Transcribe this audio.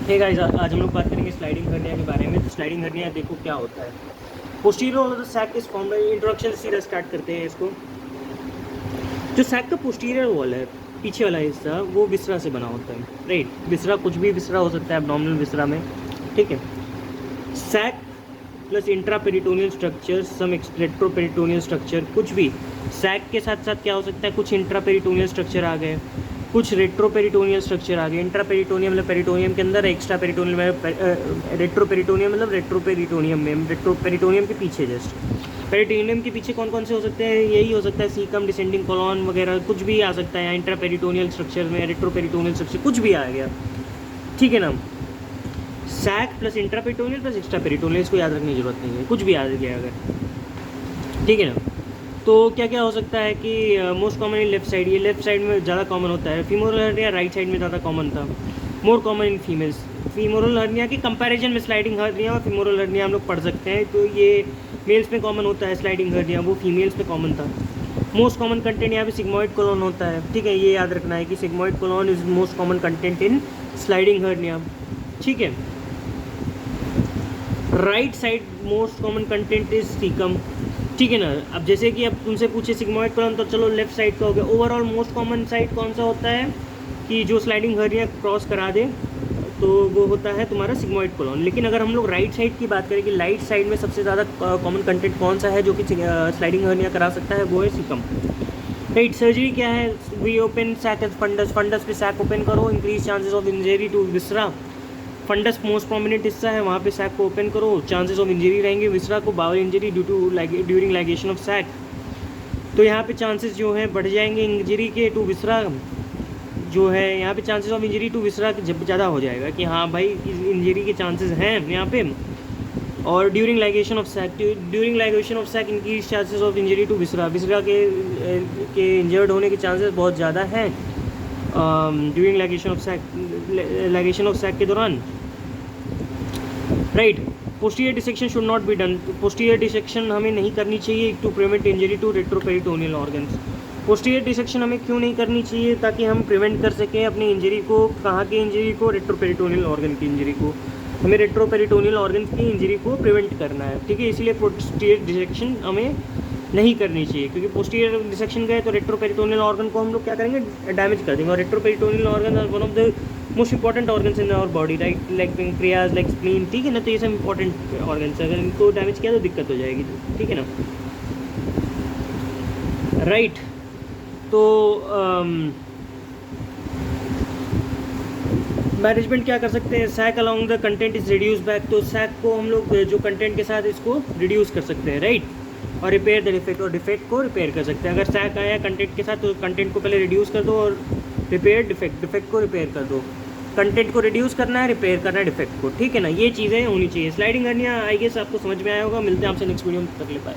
Hey guys, आज हम लोग बात करेंगे स्लाइडिंग हर्निया के बारे में। तो स्लाइडिंग हर्निया देखो क्या होता है। Posterior wall of the sac is formed, introduction से सीधा स्टार्ट करते हैं इसको। जो सैक का पोस्टीरियर वॉल है, पीछे वाला हिस्सा, वो विसरा से बना होता है, राइट। विसरा कुछ भी विसरा हो सकता है एब्डोमिनल विसरा में, ठीक है। सैक प्लस इंट्रापेरिटोनियल स्ट्रक्चर, सम रेट्रोपेरिटोनियल स्ट्रक्चर, कुछ भी सैक के साथ साथ क्या हो सकता है, कुछ इंट्रापेरिटोनियल स्ट्रक्चर आ गए, कुछ रेट्रोपेरिटोनियल स्ट्रक्चर आ गए। इंट्रापेरिटोनियम मतलब पेरिटोनियम के अंदर, एक्स्ट्रा पेरिटोनियम में, रेट्रोपेरिटोनियम मतलब रेट्रोपेरिटोनियम में, रेट्रोपेरिटोनियम के पीछे जस्ट। पेरिटोनियम के पीछे कौन कौन से हो सकते हैं, यही हो सकता है सीकम, डिसेंडिंग कॉलॉन वगैरह, कुछ भी आ सकता है। इंट्रापेरिटोनियल स्ट्रक्चर में रेट्रोपेरिटोनियल स्ट्रक्चर कुछ भी आ गया, ठीक है ना। Sac plus intraperitoneal plus extra peritoneal, इसको याद रखने की जरूरत नहीं है, कुछ भी आ गया अगर, ठीक है ना। तो क्या क्या हो सकता है कि most common in left side, ये लेफ्ट साइड में ज़्यादा कॉमन होता है। फीमोरल हर्निया राइट साइड में ज़्यादा कॉमन था। More common in females. Femoral hernia की कंपैरिजन में स्लाइडिंग हर्निया और फीमोरल हर्निया हम लोग पढ़ सकते हैं। तो ये मेल्स में कॉमन होता है स्लाइडिंग हर्निया, वो फीमेल्स में कॉमन था। मोस्ट कॉमन कंटेंट यहाँ पे सिग्मोइड कोलोन होता है, ठीक है। ये याद रखना है कि sigmoid colon is most common content in sliding hernia, ठीक है। Right side most common content is caecum, ठीक है ना। अब जैसे कि अब तुमसे पूछे सिग्मोइड कोलोन, तो चलो लेफ्ट साइड का हो गया। ओवरऑल मोस्ट कॉमन साइड कौन सा होता है कि जो स्लाइडिंग हर्निया क्रॉस करा दे, तो वो होता है तुम्हारा सिग्मोइड कोलोन। लेकिन अगर हम लोग राइट साइड की बात करें कि राइट साइड में सबसे ज़्यादा कॉमन कंटेंट कौन सा है जो कि स्लाइडिंग हर्निया करा सकता है, वो है सीकम, राइट। सर्जरी क्या है, we open sac as fundus, fundus पे सैक ओपन करो, increase chances of injury to viscera. Fundus most prominent हिस्सा है, वहाँ पे सैक को ओपन करो, चांसेस ऑफ इंजरी रहेंगे। विसरा को bowel injury due to during ligation of sac, तो यहाँ पे चांसेस जो है बढ़ जाएंगे इंजरी के टू विसरा, जो है यहाँ पे चांसेस ऑफ इंजरी टू विसरा जब ज़्यादा हो जाएगा कि हाँ भाई इंजरी के चांसेस हैं यहाँ पे। और during ligation of sac, during ligation of sac increase chances of injury to viscera, viscera के इंजर्ड होने के चांसेस बहुत ज़्यादा हैं ड्यूरिंग लाइगेशन ऑफ सैक के दौरान, right. Posterior dissection should not be done, posterior dissection हमें नहीं करनी चाहिए to prevent injury to retroperitoneal organs. Posterior dissection हमें क्यों नहीं करनी चाहिए, ताकि हम प्रिवेंट कर सकें अपनी इंजरी को, कहाँ की इंजरी को, रेट्रोपेरिटोनियल ऑर्गन की इंजरी को। हमें रेट्रोपेरिटोनियल ऑर्गन की इंजरी को प्रिवेंट करना है, ठीक है। इसलिए पोस्टीरियर डिसेक्शन हमें नहीं करनी चाहिए, क्योंकि पोस्टीरियर डिसेक्शन गए तो रेट्रोपेरिटोनियल ऑर्गन को हम लोग क्या करेंगे, डैमेज कर देंगे। और retroperitoneal organ are one of the most important organs in our body, right, like pancreas, like spleen, ठीक है ना। तो ये सब इंपॉर्टेंट ऑर्गन्स है, अगर इनको डैमेज किया तो दिक्कत हो जाएगी, ठीक है ना, राइट। तो मैनेजमेंट क्या कर सकते हैं, sac along the content is reduce back, तो सैक को हम लोग जो कंटेंट के साथ इसको रिड्यूस कर सकते हैं, राइट। और रिपेयर द डिफेक्ट, और डिफेक्ट को रिपेयर कर सकते हैं। अगर सैक आया कंटेंट के साथ तो कंटेंट को पहले रिड्यूस कर दो और रिपेयर डिफेक्ट को रिपेयर कर दो। कंटेंट को रिड्यूस करना है, रिपेयर करना है डिफेक्ट को, ठीक है ना। ये चीज़ें होनी चाहिए। स्लाइडिंग हर्निया आई गेस आपको समझ में आया होगा। मिलते हैं आपसे नेक्स्ट वीडियो में, तक ले पाए।